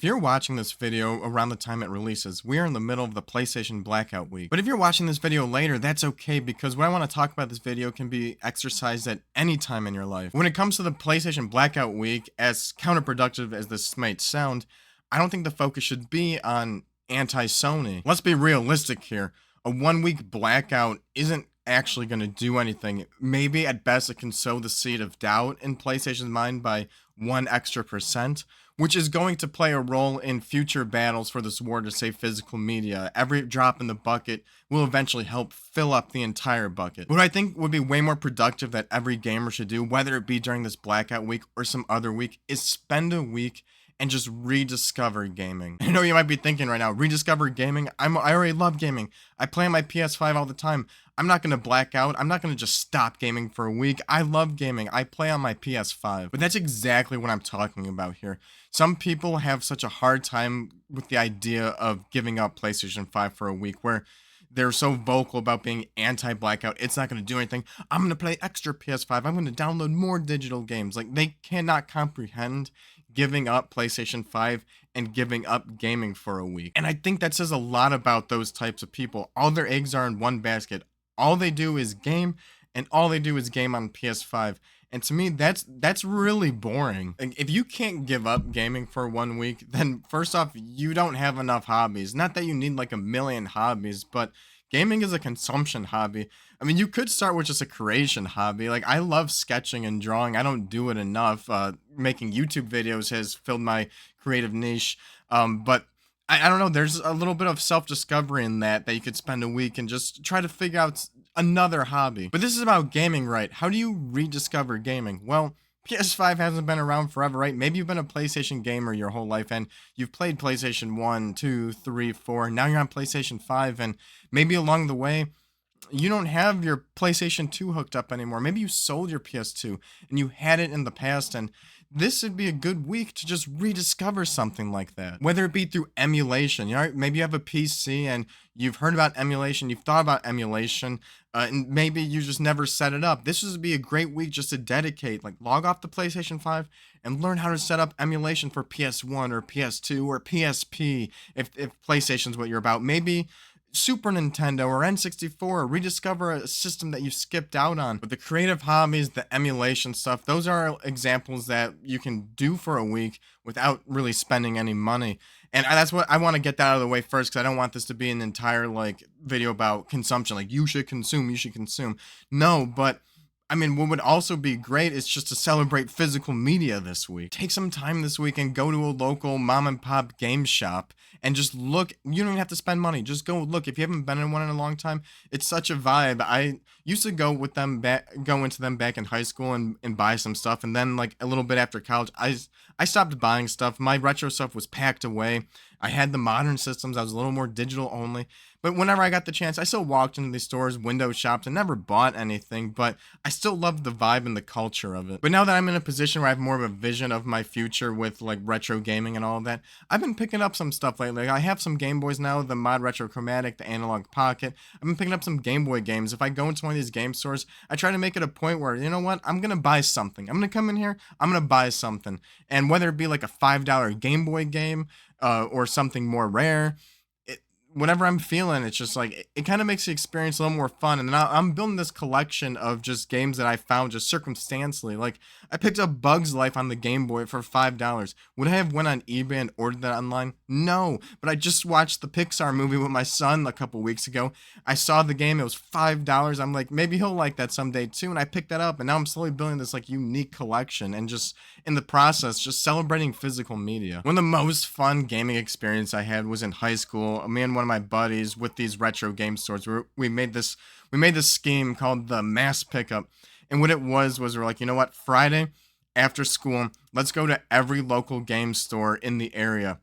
If you're watching this video around the time it releases, we are in the middle of the PlayStation Blackout week. But if you're watching this video later, that's okay, because what I want to talk about this video can be exercised at any time in your life. When it comes to the PlayStation Blackout week, as counterproductive as this might sound, I don't think the focus should be on anti-Sony. Let's be realistic here. A 1 week blackout isn't actually going to do anything. Maybe at best it can sow the seed of doubt in PlayStation's mind by 1 extra percent, which is going to play a role in future battles for this war to save physical media. Every drop in the bucket will eventually help fill up the entire bucket. What I think would be way more productive that every gamer should do, whether it be during this blackout week or some other week, is spend a week and just rediscover gaming. I know you might be thinking right now, rediscover gaming? I already love gaming. I play on my PS5 all the time. I'm not going to black out. I'm not going to just stop gaming for a week. I love gaming. I play on my PS5. But that's exactly what I'm talking about here. Some people have such a hard time with the idea of giving up PlayStation 5 for a week, where they're so vocal about being anti-blackout. It's not going to do anything. I'm going to play extra PS5. I'm going to download more digital games. Like, they cannot comprehend giving up PlayStation 5 and giving up gaming for a week. And I think that says a lot about those types of people. All their eggs are in one basket. All they do is game, and all they do is game on PS5. And to me, that's really boring. Like, if you can't give up gaming for 1 week, then first off, you don't have enough hobbies. Not that you need like a million hobbies, but gaming is a consumption hobby. I mean, you could start with just a creation hobby. Like, I love sketching and drawing. I don't do it enough. Making YouTube videos has filled my creative niche. But I don't know. There's a little bit of self-discovery in that you could spend a week and just try to figure out another hobby. But this is about gaming, right? How do you rediscover gaming? Well, PS5 hasn't been around forever, right? Maybe you've been a PlayStation gamer your whole life and you've played PlayStation 1, 2, 3, 4. Now you're on PlayStation 5, and maybe along the way, you don't have your PlayStation 2 hooked up anymore. Maybe you sold your PS2 and you had it in the past, and this would be a good week to just rediscover something like that. Whether it be through emulation, you know, maybe you have a PC and you've heard about emulation, you've thought about emulation, and maybe you just never set it up. This would be a great week just to dedicate, like, log off the PlayStation 5 and learn how to set up emulation for PS1 or PS2 or PSP, if PlayStation's what you're about. Maybe Super Nintendo or N64, rediscover a system that you skipped out on. But the creative hobbies, the emulation stuff, those are examples that you can do for a week without really spending any money. And that's what I want to get that out of the way first, because I don't want this to be an entire video about consumption. Like, you should consume, you should consume. No, but I mean, what would also be great is just to celebrate physical media this week. Take some time this week and go to a local mom and pop game shop and just look. You don't even have to spend money. Just go look. If you haven't been in one in a long time, it's such a vibe. I used to go into them back in high school and buy some stuff. And then, like, a little bit after college, I stopped buying stuff. My retro stuff was packed away. I had the modern systems. I was a little more digital only. But whenever I got the chance, I still walked into these stores, window shopped, and never bought anything, but I still loved the vibe and the culture of it. But now that I'm in a position where I have more of a vision of my future with, like, retro gaming and all of that, I've been picking up some stuff lately. I have some Game Boys now, the Mod Retro Chromatic, the Analog Pocket. I've been picking up some Game Boy games. If I go into one of these game stores, I try to make it a point where, you know what, I'm going to buy something. I'm going to come in here, I'm going to buy something. And whether it be like a $5 Game Boy game or something more rare, whatever I'm feeling, it's just like, it kind of makes the experience a little more fun. And then I'm building this collection of just games that I found just circumstantially. Like, I picked up Bugs Life on the Game Boy for $5. Would I have went on eBay and ordered that online? No, but I just watched the Pixar movie with my son a couple weeks ago. I saw the game, it was $5. I'm like, maybe he'll like that someday too. And I picked that up, and now I'm slowly building this, like, unique collection, and just in the process, just celebrating physical media. One of the most fun gaming experience I had was in high school. Me and one of my buddies with these retro game stores, we made this scheme called the mass pickup. And what it was we're like, you know what, Friday after school, let's go to every local game store in the area,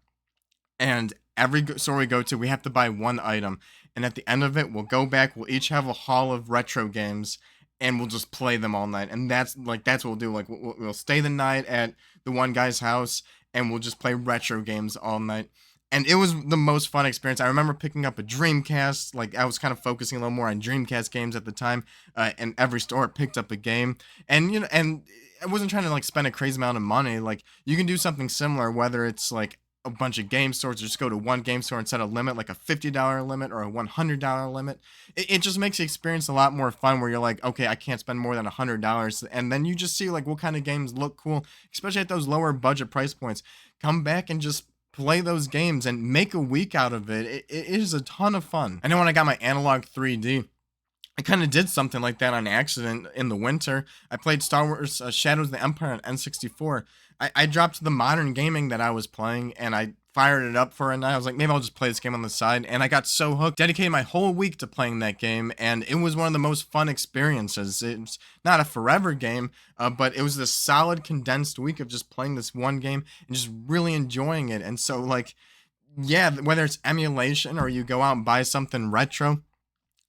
and every store we go to, we have to buy one item, and at the end of it, we'll go back, we'll each have a haul of retro games, and we'll just play them all night. And that's what we'll do. Like, we'll stay the night at the one guy's house, and we'll just play retro games all night. And it was the most fun experience. I remember picking up a Dreamcast. Like, I was kind of focusing a little more on Dreamcast games at the time. And every store picked up a game. And, you know, and I wasn't trying to, like, spend a crazy amount of money. Like, you can do something similar, whether it's, like, a bunch of game stores, or just go to one game store and set a limit, like a $50 limit or a $100 limit. It just makes the experience a lot more fun, where you're like, okay, I can't spend more than $100. And then you just see like what kind of games look cool, especially at those lower budget price points. Come back and just play those games and make a week out of it. It is a ton of fun. I know when I got my analog 3D, I kind of did something like that on accident in the winter. I played Star Wars Shadows of the Empire on N64. I dropped the modern gaming that I was playing, and I fired it up for a night. I was like, maybe I'll just play this game on the side. And I got so hooked, dedicated my whole week to playing that game. And it was one of the most fun experiences. It's not a forever game, but it was a solid condensed week of just playing this one game and just really enjoying it. And so, like, yeah, whether it's emulation or you go out and buy something retro,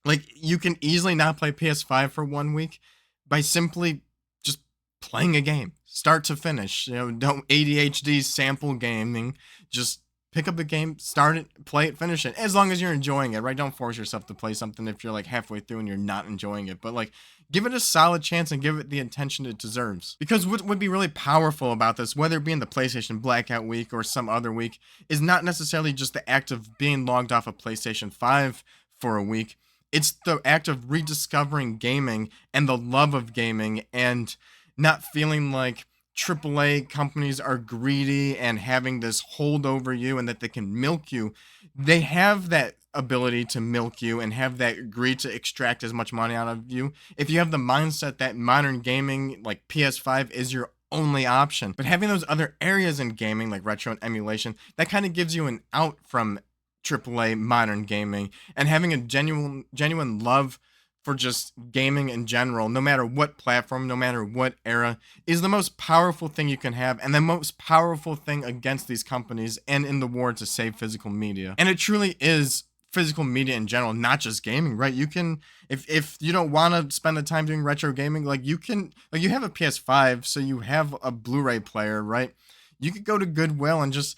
like, you can easily not play PS5 for 1 week by simply just playing a game, start to finish. You know, don't ADHD sample gaming. Just pick up the game, start it, play it, finish it. As long as you're enjoying it, right? Don't force yourself to play something if you're like halfway through and you're not enjoying it. But like, give it a solid chance and give it the attention it deserves. Because what would be really powerful about this, whether it be in the PlayStation Blackout week or some other week, is not necessarily just the act of being logged off of PlayStation 5 for a week. It's the act of rediscovering gaming and the love of gaming, and not feeling like AAA companies are greedy and having this hold over you and that they can milk you. They have that ability to milk you and have that greed to extract as much money out of you if you have the mindset that modern gaming, like PS5, is your only option. But having those other areas in gaming, like retro and emulation, that kind of gives you an out from AAA modern gaming, and having a genuine love for just gaming in general, no matter what platform, no matter what era, is the most powerful thing you can have, and the most powerful thing against these companies and in the war to save physical media. And it truly is physical media in general, not just gaming, right? You can, if you don't want to spend the time doing retro gaming, like, you can, like, you have a PS5, so you have a Blu-ray player, right? You could go to Goodwill and just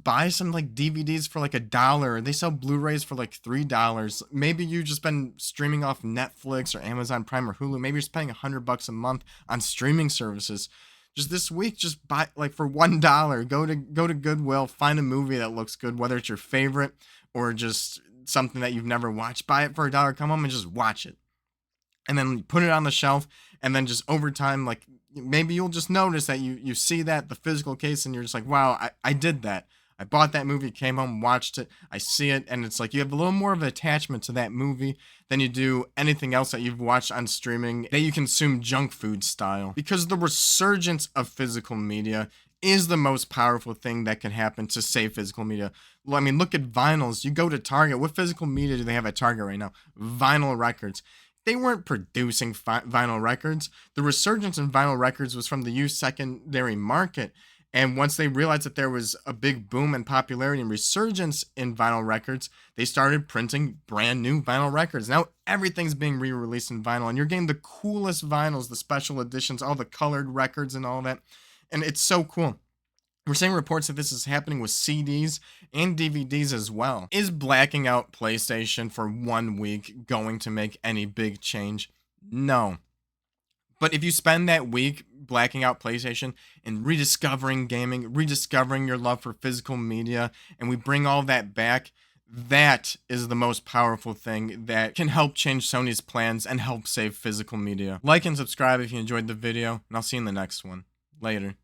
buy some like DVDs for like $1. They sell Blu-rays for like $3. Maybe you've just been streaming off Netflix or Amazon Prime or Hulu. Maybe you're spending $100 a month on streaming services. Just this week, just buy, like, for $1. Go to Goodwill, find a movie that looks good, whether it's your favorite or just something that you've never watched. Buy it for $1. Come home and just watch it, and then put it on the shelf. And then just over time, like, maybe you'll just notice that you see that, the physical case, and you're just like, wow, I did that. I bought that movie, came home, watched it, I see it, and it's like you have a little more of an attachment to that movie than you do anything else that you've watched on streaming that you consume junk food style. Because the resurgence of physical media is the most powerful thing that can happen to save physical media. Well, I mean, look at vinyls. You go to Target. What physical media do they have at Target right now? Vinyl records. They weren't producing vinyl records. The resurgence in vinyl records was from the used secondary market. And once they realized that there was a big boom in popularity and resurgence in vinyl records, they started printing brand new vinyl records. Now everything's being re-released in vinyl, and you're getting the coolest vinyls, the special editions, all the colored records and all that. And it's so cool. We're seeing reports that this is happening with CDs and DVDs as well. Is blacking out PlayStation for 1 week going to make any big change? No. But if you spend that week blacking out PlayStation and rediscovering gaming, rediscovering your love for physical media, and we bring all that back, that is the most powerful thing that can help change Sony's plans and help save physical media. Like and subscribe if you enjoyed the video, and I'll see you in the next one. Later.